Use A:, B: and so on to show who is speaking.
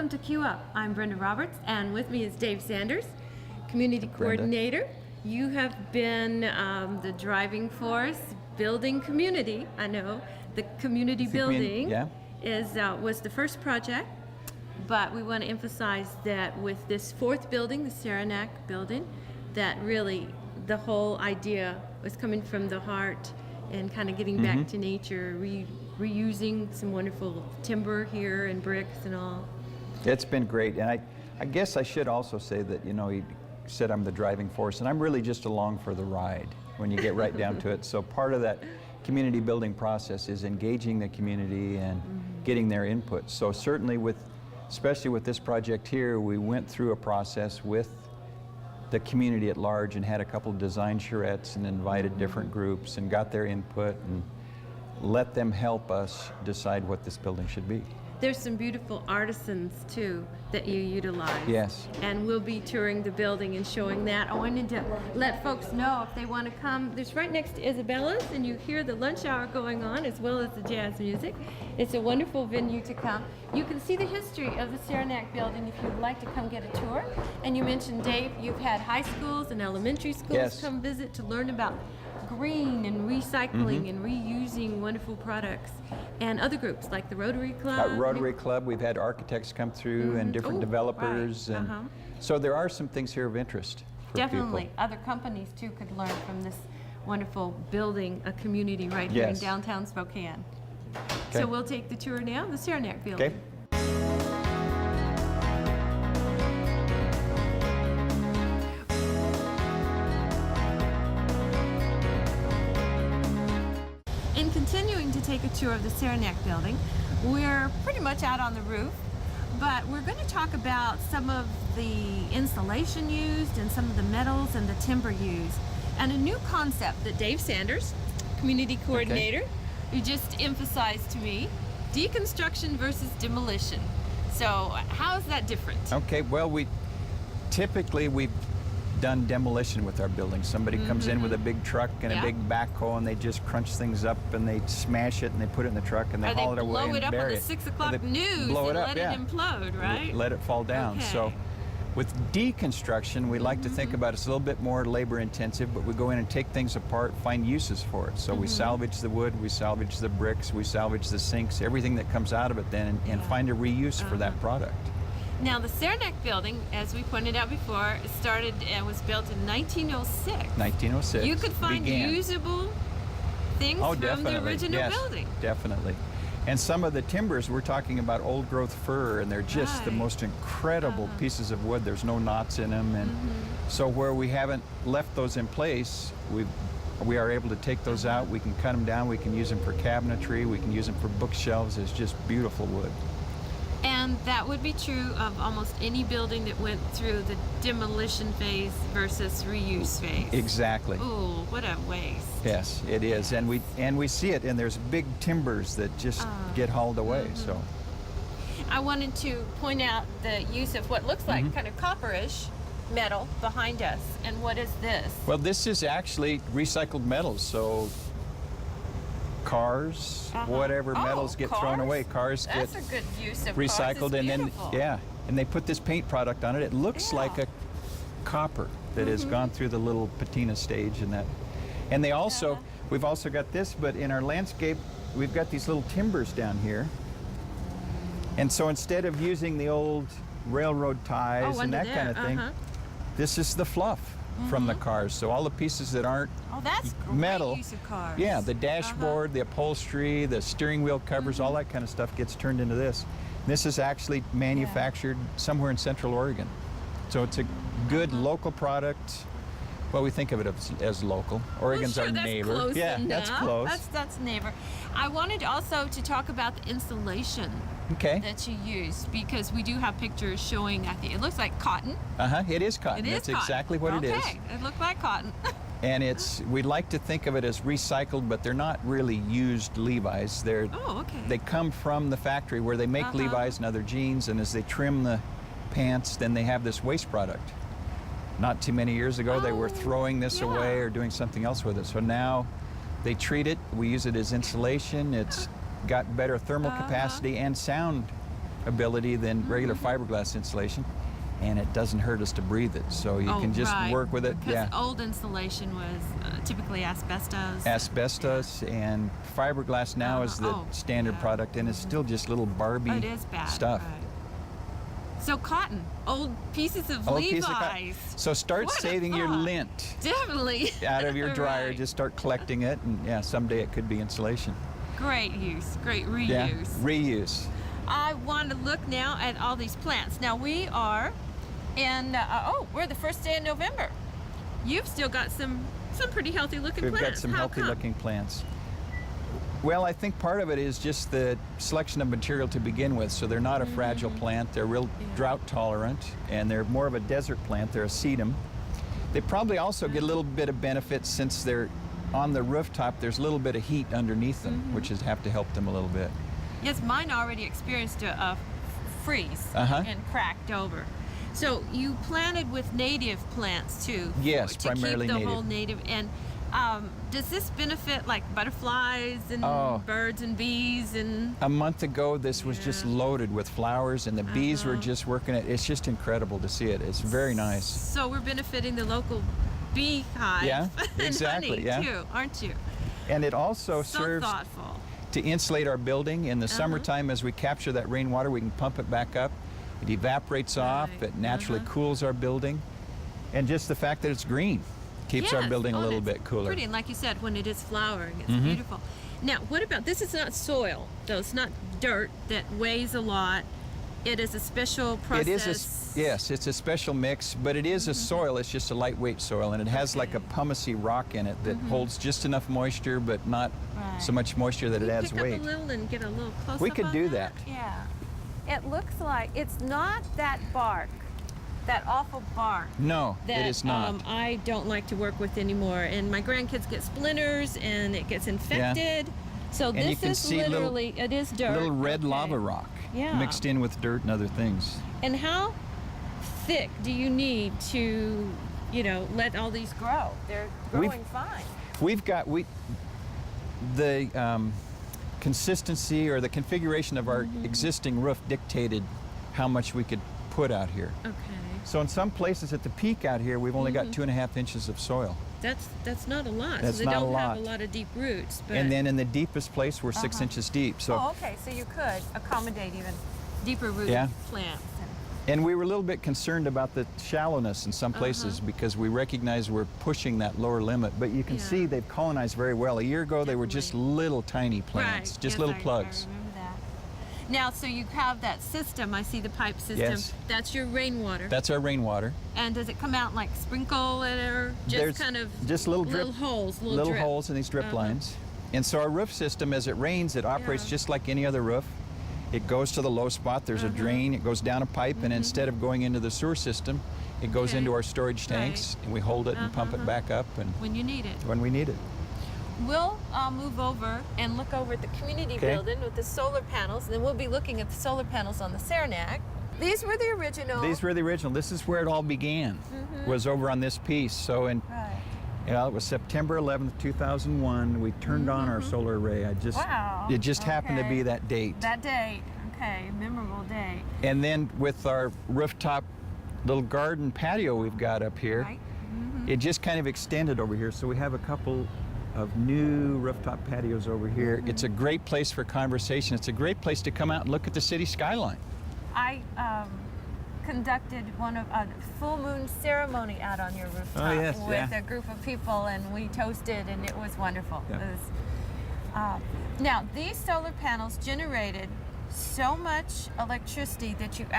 A: welcome to Q Up. I'm Brenda Roberts, and with me is Dave Sanders, Community Coordinator. You have been the driving force, building community. I know the community building was the first project, but we want to emphasize that with this fourth building, the Saranac building, that really the whole idea was coming from the heart and kind of getting back to nature, reusing some wonderful timber here and bricks and all.
B: It's been great, and I guess I should also say that, you know, you said I'm the driving force, and I'm really just along for the ride when you get right down to it. So part of that community building process is engaging the community and getting their input. So certainly especially with this project here, we went through a process with the community at large and had a couple of design charrettes and invited different groups and got their input and let them help us decide what this building should be.
A: There's some beautiful artisans too that you utilize.
B: Yes.
A: And we'll be touring the building and showing that. I wanted to let folks know if they want to come. There's right next to Isabella's, and you hear the lunch hour going on as well as the jazz music. It's a wonderful venue to come. You can see the history of the Saranac building if you'd like to come get a tour. And you mentioned, Dave, you've had high schools and elementary schools come visit to learn about green and recycling and reusing wonderful products, and other groups like the Rotary Club.
B: Rotary Club, we've had architects come through and different developers, and so there are some things here of interest for
A: Definitely.
B: people.
A: Other companies too could learn from this wonderful building, a community right here in downtown Spokane. So we'll take the tour now, the Saranac building.
B: Okay.
A: In continuing to take a tour of the Saranac building, we're pretty much out on the roof, but we're going to talk about some of the insulation used and some of the metals and the timber used, and a new concept that Dave Sanders, Community Coordinator, who just emphasized to me, deconstruction versus demolition. So how is that different?
B: Okay, well, we've done demolition with our buildings. Somebody comes in with a big truck and a big backhoe, and they just crunch things up and they smash it and they put it in the truck and they haul it away and bury it.
A: Blow it up on the 6 o'clock news and let it implode, right?
B: Let it fall down.
A: Okay.
B: So with deconstruction, we like to think about it's a little bit more labor intensive, but we go in and take things apart, find uses for it. So we salvage the wood, we salvage the bricks, we salvage the sinks, everything that comes out of it then, and find a reuse for that product.
A: Now, the Saranac building, as we pointed out before, started and was built in 1906.
B: 1906.
A: You could find usable things from the original building.
B: Definitely. And some of the timbers, we're talking about old growth fir, and they're just the most incredible pieces of wood. There's no knots in them. And so where we haven't left those in place, we are able to take those out. We can cut them down. We can use them for cabinetry. We can use them for bookshelves. It's just beautiful wood.
A: And that would be true of almost any building that went through the demolition phase versus reuse phase.
B: Exactly.
A: Ooh, what a waste.
B: Yes, it is. And we see it, and there's big timbers that just get hauled away. So
A: I wanted to point out the use of what looks like kind of copperish metal behind us. And what is this?
B: Well, this is actually recycled metals. So cars, whatever metals get thrown away. Cars
A: That's
B: get
A: a good use of
B: recycled,
A: cars.
B: and then and they put this paint product on it. It looks like a copper that has gone through the little patina stage and that. And they also, we've also got this, but in our landscape, we've got these little timbers down here. And so instead of using the old railroad ties and that kind of thing, this is the fluff from the cars. So all the pieces that aren't
A: that's
B: metal,
A: great use of cars.
B: Yeah, the dashboard, the upholstery, the steering wheel covers, all that kind of stuff gets turned into this. This is actually manufactured somewhere in Central Oregon. So it's a good local product. Well, we think of it as local. Oregon's our neighbor.
A: Close enough.
B: That's close.
A: That's neighbor. I wanted also to talk about the insulation that you use, because we do have pictures showing, I think it looks like cotton.
B: It is cotton. That's exactly what it is.
A: Okay, it looked like cotton.
B: And we like to think of it as recycled, but they're not really used Levi's. They come from the factory where they make Levi's and other jeans, and as they trim the pants, then they have this waste product. Not too many years ago, they were throwing this away or doing something else with it. So now they treat it. We use it as insulation. It's got better thermal capacity and sound ability than regular fiberglass insulation, and it doesn't hurt us to breathe it. So you can just work with it.
A: Because old insulation was typically asbestos.
B: Asbestos and fiberglass now is the standard product, and it's still just little Barbie
A: it is bad,
B: stuff.
A: Right. So cotton, old pieces of Levi's.
B: So start saving your lint
A: Definitely.
B: out of your dryer.
A: Right.
B: Just start collecting it, and yeah, someday it could be insulation.
A: Great use, great reuse.
B: Yeah, reuse.
A: I want to look now at all these plants. Now we are in, we're the first day of November. You've still got some pretty healthy looking
B: We've
A: plants.
B: got some healthy looking plants. Well, I think part of it is just the selection of material to begin with. So they're not a fragile plant. They're real drought tolerant, and they're more of a desert plant. They're a sedum. They probably also get a little bit of benefit since they're on the rooftop. There's a little bit of heat underneath them, which is have to help them a little bit.
A: Yes, mine already experienced a freeze and cracked over. So you planted with native plants too?
B: Yes,
A: to
B: primarily
A: keep the
B: native.
A: whole native. And does this benefit like butterflies and birds and bees? And
B: a month ago, this was just loaded with flowers, and the bees were just working it. It's just incredible to see it. It's very nice.
A: So we're benefiting the local beehive
B: exactly,
A: and honey too, aren't you?
B: And it also
A: So
B: serves
A: thoughtful.
B: to insulate our building. In the summertime, as we capture that rainwater, we can pump it back up. It evaporates off. It naturally cools our building. And just the fact that it's green keeps our building a little bit cooler.
A: Pretty, and like you said, when it is flowering, it's beautiful. Now, what about, this is not soil, though. It's not dirt that weighs a lot. It is a special process.
B: It is yes, it's a special mix, but it is a soil. It's just a lightweight soil, and it has like a pumicey rock in it that holds just enough moisture, but not so much moisture that it adds weight.
A: Pick up a little and get a little close.
B: We could do that.
A: Yeah. It looks like it's not that bark, that awful bark.
B: No,
A: that,
B: it is not.
A: I don't like to work with anymore, and my grandkids get splinters, and it gets infected. So
B: And you
A: this
B: can
A: is
B: see
A: literally, it is dirt.
B: Little red lava rock mixed in with dirt and other things.
A: And how thick do you need to, let all these grow? They're growing fine.
B: We've got the consistency or the configuration of our existing roof dictated how much we could put out here.
A: Okay.
B: So in some places at the peak out here, we've only got 2.5 inches of soil.
A: That's not a lot.
B: That's
A: so they
B: not a
A: don't have
B: lot.
A: a lot of deep roots. But
B: And then in the deepest place, we're 6 inches deep. So
A: okay. So you could accommodate even deeper rooted plants.
B: And we were a little bit concerned about the shallowness in some places because we recognize we're pushing that lower limit. But you can see they've colonized very well. A year ago, they were just little tiny plants, just little plugs.
A: I remember that. Now, so you have that system. I see the pipe system.
B: Yes.
A: That's your rainwater.
B: That's our rainwater.
A: And does it come out like sprinkle it, or just
B: There's
A: kind of
B: just little
A: holes,
B: little
A: drip?
B: holes in these drip lines. And so our roof system, as it rains, it operates just like any other roof. It goes to the low spot, there's a drain, it goes down a pipe, and instead of going into the sewer system, it goes into our storage tanks, and we hold it and pump it back up and
A: when you need it.
B: when we need it.
A: We'll move over and look over at the community building with the solar panels, and then we'll be looking at the solar panels on the Saranac. These were the original.
B: These were the original. This is where it all began, was over on this piece. So it was September 11th, 2001. We turned on our solar array. It just happened to be that date.
A: That date. Okay, memorable date.
B: And then with our rooftop little garden patio we've got up here, it just kind of extended over here. So we have a couple of new rooftop patios over here. It's a great place for conversation. It's a great place to come out and look at the city skyline.
A: I conducted a full moon ceremony out on your rooftop with a group of people, and we toasted, and it was wonderful.
B: Yeah.
A: It was, now, these solar panels generated so much electricity that you